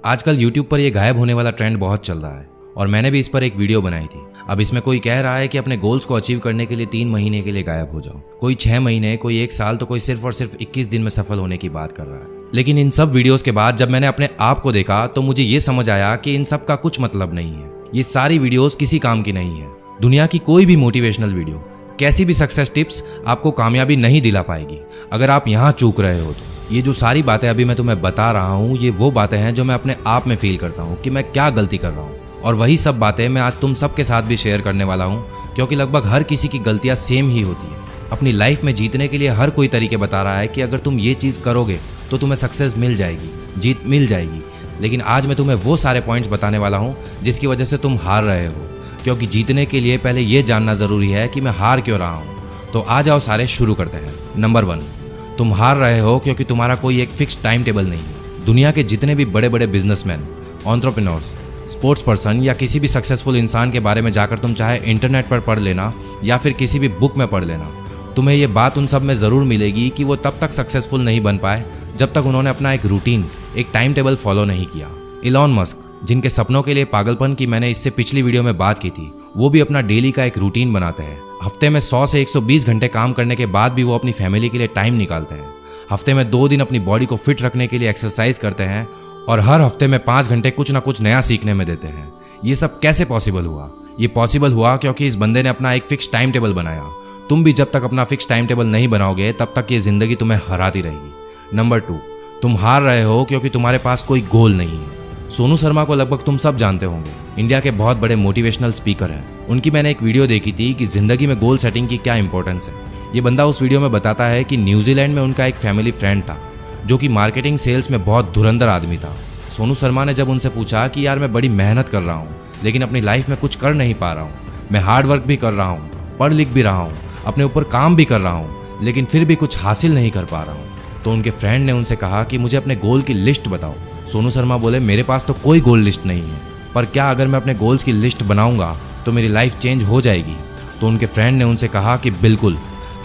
आजकल YouTube पर ये गायब होने वाला ट्रेंड बहुत चल रहा है और मैंने भी इस पर एक वीडियो बनाई थी। अब इसमें कोई कह रहा है कि अपने गोल्स को अचीव करने के लिए 3 महीने के लिए गायब हो जाओ, कोई 6 महीने, कोई 1 साल, तो कोई सिर्फ और सिर्फ 21 दिन में सफल होने की बात कर रहा है। लेकिन इन सब वीडियोस के बाद जब मैंने अपने आप को देखा तो मुझे ये समझ आया कि इन सब का कुछ मतलब नहीं है। ये सारी वीडियोस किसी काम की नहीं है। दुनिया की कोई भी मोटिवेशनल वीडियो, कैसी भी सक्सेस टिप्स आपको कामयाबी नहीं दिला पाएगी अगर आप यहाँ चूक रहे हो तो। ये जो सारी बातें अभी मैं तुम्हें बता रहा हूँ, ये वो बातें हैं जो मैं अपने आप में फील करता हूँ कि मैं क्या गलती कर रहा हूँ, और वही सब बातें मैं आज तुम सबके साथ भी शेयर करने वाला हूँ, क्योंकि लगभग हर किसी की गलतियाँ सेम ही होती है। अपनी लाइफ में जीतने के लिए हर कोई तरीके बता रहा है कि अगर तुम ये चीज़ करोगे तो तुम्हें सक्सेस मिल जाएगी, जीत मिल जाएगी। लेकिन आज मैं तुम्हें वो सारे पॉइंट्स बताने वाला हूँ जिसकी वजह से तुम हार रहे हो, क्योंकि जीतने के लिए पहले ये जानना ज़रूरी है कि मैं हार क्यों रहा हूँ। तो आ जाओ सारे शुरू करते हैं। नंबर 1, तुम हार रहे हो क्योंकि तुम्हारा कोई एक फिक्स टाइम टेबल नहीं है। दुनिया के जितने भी बड़े बड़े बिजनेसमैन, एंटरप्रेन्योर्स, स्पोर्ट्स पर्सन या किसी भी सक्सेसफुल इंसान के बारे में जाकर तुम चाहे इंटरनेट पर पढ़ लेना या फिर किसी भी बुक में पढ़ लेना, तुम्हें ये बात उन सब में ज़रूर मिलेगी कि वो तब तक सक्सेसफुल नहीं बन पाए जब तक उन्होंने अपना एक रूटीन, एक टाइम टेबल फॉलो नहीं किया। इलॉन मस्क, जिनके सपनों के लिए पागलपन की मैंने इससे पिछली वीडियो में बात की थी, वो भी अपना डेली का एक रूटीन बनाते हैं। हफ्ते में 100 से 120 घंटे काम करने के बाद भी वो अपनी फैमिली के लिए टाइम निकालते हैं। हफ्ते में 2 दिन अपनी बॉडी को फिट रखने के लिए एक्सरसाइज करते हैं और हर हफ्ते में 5 घंटे कुछ ना कुछ नया सीखने में देते हैं। ये सब कैसे पॉसिबल हुआ? ये पॉसिबल हुआ क्योंकि इस बंदे ने अपना एक फिक्स टाइम टेबल बनाया। तुम भी जब तक अपना फिक्स टाइम टेबल नहीं बनाओगे तब तक ये जिंदगी तुम्हें हराती रहेगी। नंबर 2, तुम हार रहे हो क्योंकि तुम्हारे पास कोई गोल नहीं है। सोनू शर्मा को लगभग तुम सब जानते होंगे, इंडिया के बहुत बड़े मोटिवेशनल स्पीकर हैं। उनकी मैंने एक वीडियो देखी थी कि जिंदगी में गोल सेटिंग की क्या इंपॉर्टेंस है। ये बंदा उस वीडियो में बताता है कि न्यूजीलैंड में उनका एक फैमिली फ्रेंड था जो कि मार्केटिंग सेल्स में बहुत धुरंधर आदमी था। सोनू शर्मा ने जब उनसे पूछा कि यार मैं बड़ी मेहनत कर रहा हूँ लेकिन अपनी लाइफ में कुछ कर नहीं पा रहा हूँ, मैं हार्ड वर्क भी कर रहा हूँ, पढ़ लिख भी रहा हूँ, अपने ऊपर काम भी कर रहा हूँ, लेकिन फिर भी कुछ हासिल नहीं कर पा रहा हूँ, तो उनके फ्रेंड ने उनसे कहा कि मुझे अपने गोल की लिस्ट बताओ। सोनू शर्मा बोले, मेरे पास तो कोई गोल लिस्ट नहीं है, पर क्या अगर मैं अपने गोल्स की लिस्ट बनाऊंगा तो मेरी लाइफ चेंज हो जाएगी? तो उनके फ्रेंड ने उनसे कहा कि बिल्कुल,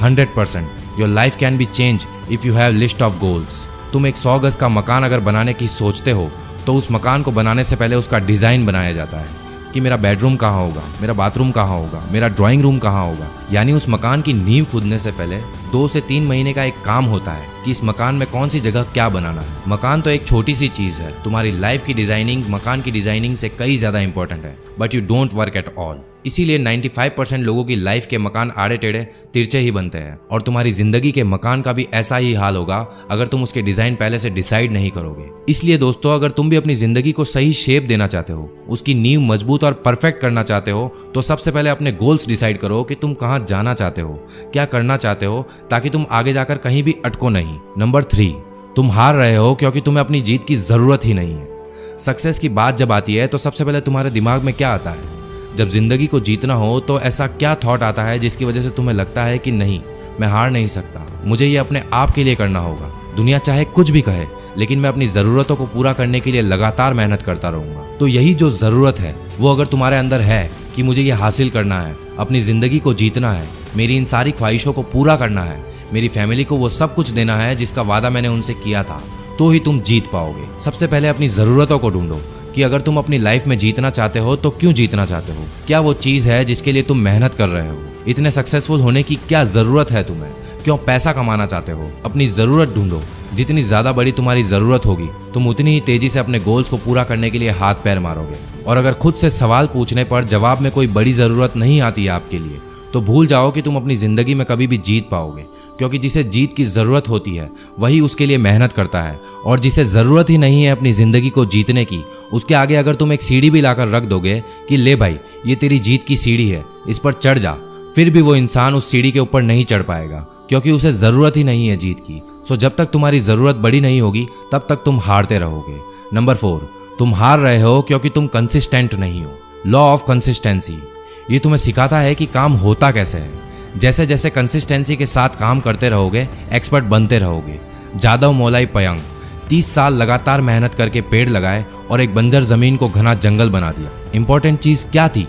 100% your life can be change if you have list of goals. तुम एक 100 गज का मकान अगर बनाने की सोचते हो तो उस मकान को बनाने से पहले उसका डिज़ाइन बनाया जाता है कि मेरा बेडरूम कहाँ होगा, मेरा बाथरूम कहाँ होगा, मेरा ड्राइंग रूम कहाँ होगा। यानी उस मकान की नींव खुदने से पहले 2 से 3 महीने का एक काम होता है कि इस मकान में कौन सी जगह क्या बनाना है। मकान तो एक छोटी सी चीज़ है, तुम्हारी लाइफ की डिजाइनिंग मकान की डिजाइनिंग से कई ज़्यादा इंपॉर्टेंट है, but you don't work at all. इसीलिए 95% लोगों की लाइफ के मकान आड़े टेढ़े तिरछे ही बनते हैं, और तुम्हारी जिंदगी के मकान का भी ऐसा ही हाल होगा अगर तुम उसके डिजाइन पहले से डिसाइड नहीं करोगे। इसलिए दोस्तों, अगर तुम भी अपनी जिंदगी को सही शेप देना चाहते हो, उसकी नींव मजबूत और परफेक्ट करना चाहते हो, तो सबसे पहले अपने गोल्स डिसाइड करो कि तुम कहाँ जाना चाहते हो, क्या करना चाहते हो, ताकि तुम आगे जाकर कहीं भी अटको नहीं। नंबर 3, तुम हार रहे हो क्योंकि तुम्हें अपनी जीत की जरूरत ही नहीं है। सक्सेस की बात जब आती है तो सबसे पहले तुम्हारे दिमाग में क्या आता है? जब जिंदगी को जीतना हो तो ऐसा क्या थॉट आता है जिसकी वजह से तुम्हें लगता है कि नहीं, मैं हार नहीं सकता, मुझे ये अपने आप के लिए करना होगा। दुनिया चाहे कुछ भी कहे, लेकिन मैं अपनी ज़रूरतों को पूरा करने के लिए लगातार मेहनत करता रहूँगा। तो यही जो ज़रूरत है वो अगर तुम्हारे अंदर है कि मुझे ये हासिल करना है, अपनी ज़िंदगी को जीतना है, मेरी इन सारी ख्वाहिशों को पूरा करना है, मेरी फैमिली को वो सब कुछ देना है जिसका वादा मैंने उनसे किया था, तो ही तुम जीत पाओगे। सबसे पहले अपनी ज़रूरतों को ढूंढो कि अगर तुम अपनी लाइफ में जीतना चाहते हो तो क्यों जीतना चाहते हो, क्या वो चीज़ है जिसके लिए तुम मेहनत कर रहे हो, इतने सक्सेसफुल होने की क्या ज़रूरत है तुम्हें, क्यों पैसा कमाना चाहते हो। अपनी ज़रूरत ढूंढो। जितनी ज़्यादा बड़ी तुम्हारी ज़रूरत होगी तुम उतनी ही तेज़ी से अपने गोल्स को पूरा करने के लिए हाथ पैर मारोगे। और अगर खुद से सवाल पूछने पर जवाब में कोई बड़ी ज़रूरत नहीं आती है आपके लिए, तो भूल जाओ कि तुम अपनी ज़िंदगी में कभी भी जीत पाओगे, क्योंकि जिसे जीत की ज़रूरत होती है वही उसके लिए मेहनत करता है, और जिसे ज़रूरत ही नहीं है अपनी ज़िंदगी को जीतने की, उसके आगे अगर तुम एक सीढ़ी भी लाकर रख दोगे कि ले भाई ये तेरी जीत की सीढ़ी है, इस पर चढ़ जा, फिर भी वो इंसान उस सीढ़ी के ऊपर नहीं चढ़ पाएगा, क्योंकि उसे ज़रूरत ही नहीं है जीत की। सो जब तक तुम्हारी ज़रूरत बड़ी नहीं होगी तब तक तुम हारते रहोगे। नंबर 4, तुम हार रहे हो क्योंकि तुम कंसिस्टेंट नहीं हो। लॉ ऑफ कंसिस्टेंसी, ये तुम्हें सिखाता है कि काम होता कैसे है। जैसे जैसे कंसिस्टेंसी के साथ काम करते रहोगे, एक्सपर्ट बनते रहोगे। जादव मोलाई पयंग 30 साल लगातार मेहनत करके पेड़ लगाए और एक बंजर जमीन को घना जंगल बना दिया। इंपॉर्टेंट चीज़ क्या थी?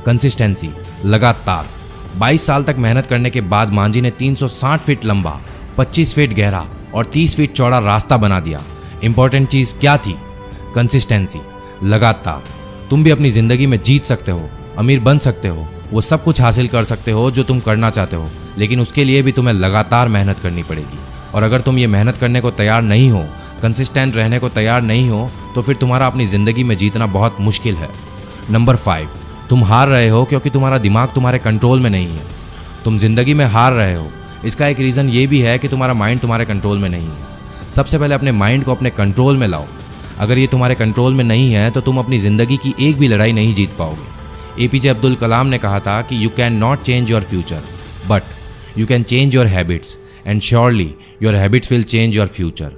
कंसिस्टेंसी, लगातार। 22 साल तक मेहनत करने के बाद मांझी ने 360 फीट लंबा, 25 फीट गहरा और 30 फीट चौड़ा रास्ता बना दिया। इंपॉर्टेंट चीज़ क्या थी? कंसिस्टेंसी, लगातार। तुम भी अपनी ज़िंदगी में जीत सकते हो, अमीर बन सकते हो, वो सब कुछ हासिल कर सकते हो जो तुम करना चाहते हो, लेकिन उसके लिए भी तुम्हें लगातार मेहनत करनी पड़ेगी। और अगर तुम ये मेहनत करने को तैयार नहीं हो, कंसिस्टेंट रहने को तैयार नहीं हो, तो फिर तुम्हारा अपनी ज़िंदगी में जीतना बहुत मुश्किल है। नंबर 5, तुम हार रहे हो क्योंकि तुम्हारा दिमाग तुम्हारे कंट्रोल में नहीं है। तुम ज़िंदगी में हार रहे हो, इसका एक रीज़न ये भी है कि तुम्हारा माइंड तुम्हारे कंट्रोल में नहीं है। सबसे पहले अपने माइंड को अपने कंट्रोल में लाओ। अगर ये तुम्हारे कंट्रोल में नहीं है तो तुम अपनी ज़िंदगी की एक भी लड़ाई नहीं जीत पाओगे। APJ अब्दुल कलाम ने कहा था कि you can not change your future, but you can change your habits, and surely your habits will change your future.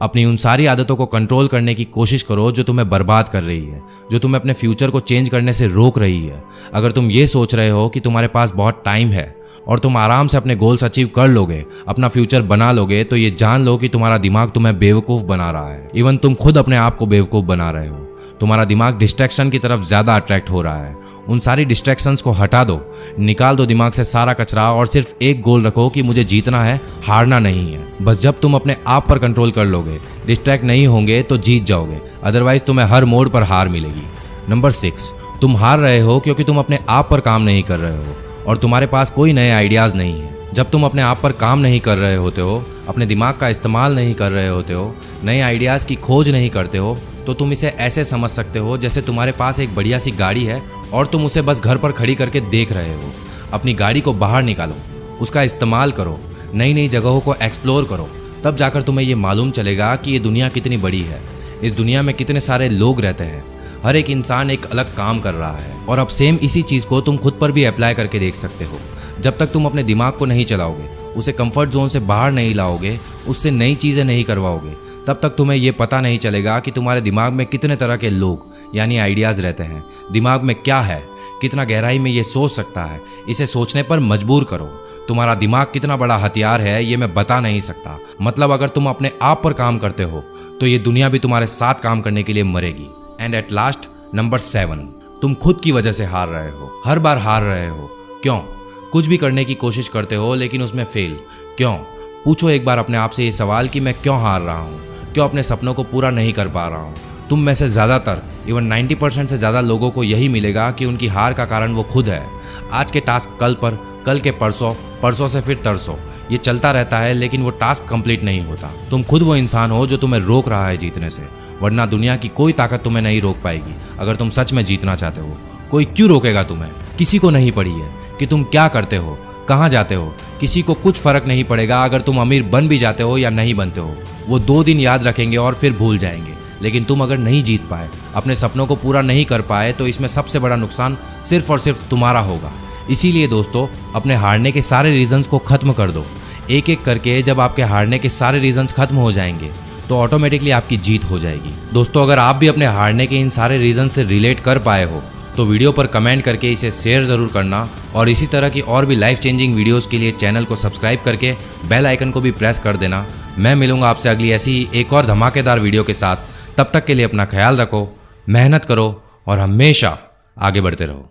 अपनी उन सारी आदतों को कंट्रोल करने की कोशिश करो जो तुम्हें बर्बाद कर रही है, जो तुम्हें अपने फ्यूचर को चेंज करने से रोक रही है। अगर तुम ये सोच रहे हो कि तुम्हारे पास बहुत टाइम है और तुम आराम से अपने गोल्स अचीव कर लोगे, अपना फ्यूचर बना लोगे, तो ये जान लो कि तुम्हारा दिमाग तुम्हें बेवकूफ़ बना रहा है। इवन तुम खुद अपने आप को बेवकूफ़ बना रहे हो। तुम्हारा दिमाग डिस्ट्रैक्शन की तरफ ज़्यादा अट्रैक्ट हो रहा है। उन सारी डिस्ट्रैक्शंस को हटा दो, निकाल दो दिमाग से सारा कचरा और सिर्फ एक गोल रखो कि मुझे जीतना है, हारना नहीं है। बस जब तुम अपने आप पर कंट्रोल कर लोगे, डिस्ट्रैक्ट नहीं होंगे, तो जीत जाओगे। अदरवाइज तुम्हें हर मोड़ पर हार मिलेगी। नंबर 6, तुम हार रहे हो क्योंकि तुम अपने आप पर काम नहीं कर रहे हो और तुम्हारे पास कोई नए आइडियाज़ नहीं है। जब तुम अपने आप पर काम नहीं कर रहे होते हो, अपने दिमाग का इस्तेमाल नहीं कर रहे होते हो, नए आइडियाज़ की खोज नहीं करते हो, तो तुम इसे ऐसे समझ सकते हो जैसे तुम्हारे पास एक बढ़िया सी गाड़ी है और तुम उसे बस घर पर खड़ी करके देख रहे हो। अपनी गाड़ी को बाहर निकालो, उसका इस्तेमाल करो, नई नई जगहों को एक्सप्लोर करो, तब जाकर तुम्हें ये मालूम चलेगा कि ये दुनिया कितनी बड़ी है। इस दुनिया में कितने सारे लोग रहते हैं, हर एक इंसान एक अलग काम कर रहा है। और अब सेम इसी चीज़ को तुम खुद पर भी अप्लाई करके देख सकते हो। जब तक तुम अपने दिमाग को नहीं चलाओगे, उसे कंफर्ट जोन से बाहर नहीं लाओगे, उससे नई चीज़ें नहीं करवाओगे, तब तक तुम्हें ये पता नहीं चलेगा कि तुम्हारे दिमाग में कितने तरह के लोग यानी आइडियाज़ रहते हैं। दिमाग में क्या है, कितना गहराई में ये सोच सकता है, इसे सोचने पर मजबूर करो। तुम्हारा दिमाग कितना बड़ा हथियार है ये मैं बता नहीं सकता। मतलब अगर तुम अपने आप पर काम करते हो तो ये दुनिया भी तुम्हारे साथ काम करने के लिए मरेगी। एंड एट लास्ट, नंबर 7, तुम खुद की वजह से हार रहे हो। हर बार हार रहे हो। क्यों? कुछ भी करने की कोशिश करते हो लेकिन उसमें फेल। क्यों? पूछो एक बार अपने आप से ये सवाल कि मैं क्यों हार रहा हूँ, क्यों अपने सपनों को पूरा नहीं कर पा रहा हूँ। तुम में से ज़्यादातर, इवन 90% से ज़्यादा लोगों को यही मिलेगा कि उनकी हार का कारण वो खुद है। आज के टास्क कल पर, कल के परसों, परसों से फिर तरसों, ये चलता रहता है लेकिन वो टास्क कंप्लीट नहीं होता। तुम खुद वो इंसान हो जो तुम्हें रोक रहा है जीतने से, वरना दुनिया की कोई ताकत तुम्हें नहीं रोक पाएगी। अगर तुम सच में जीतना चाहते हो, कोई क्यों रोकेगा तुम्हें? किसी को नहीं पड़ी है कि तुम क्या करते हो, कहाँ जाते हो। किसी को कुछ फर्क नहीं पड़ेगा अगर तुम अमीर बन भी जाते हो या नहीं बनते हो। वो 2 दिन याद रखेंगे और फिर भूल जाएंगे। लेकिन तुम अगर नहीं जीत पाए, अपने सपनों को पूरा नहीं कर पाए, तो इसमें सबसे बड़ा नुकसान सिर्फ और सिर्फ तुम्हारा होगा। इसीलिए दोस्तों, अपने हारने के सारे रीजंस को खत्म कर दो। एक एक करके जब आपके हारने के सारे रीजंस खत्म हो जाएंगे तो ऑटोमेटिकली आपकी जीत हो जाएगी। दोस्तों, अगर आप भी अपने हारने के इन सारे रीजन से रिलेट कर पाए हो तो वीडियो पर कमेंट करके इसे शेयर ज़रूर करना, और इसी तरह की और भी लाइफ चेंजिंग वीडियोस के लिए चैनल को सब्सक्राइब करके बेल आइकन को भी प्रेस कर देना। मैं मिलूंगा आपसे अगली ऐसी ही एक और धमाकेदार वीडियो के साथ। तब तक के लिए अपना ख्याल रखो, मेहनत करो और हमेशा आगे बढ़ते रहो।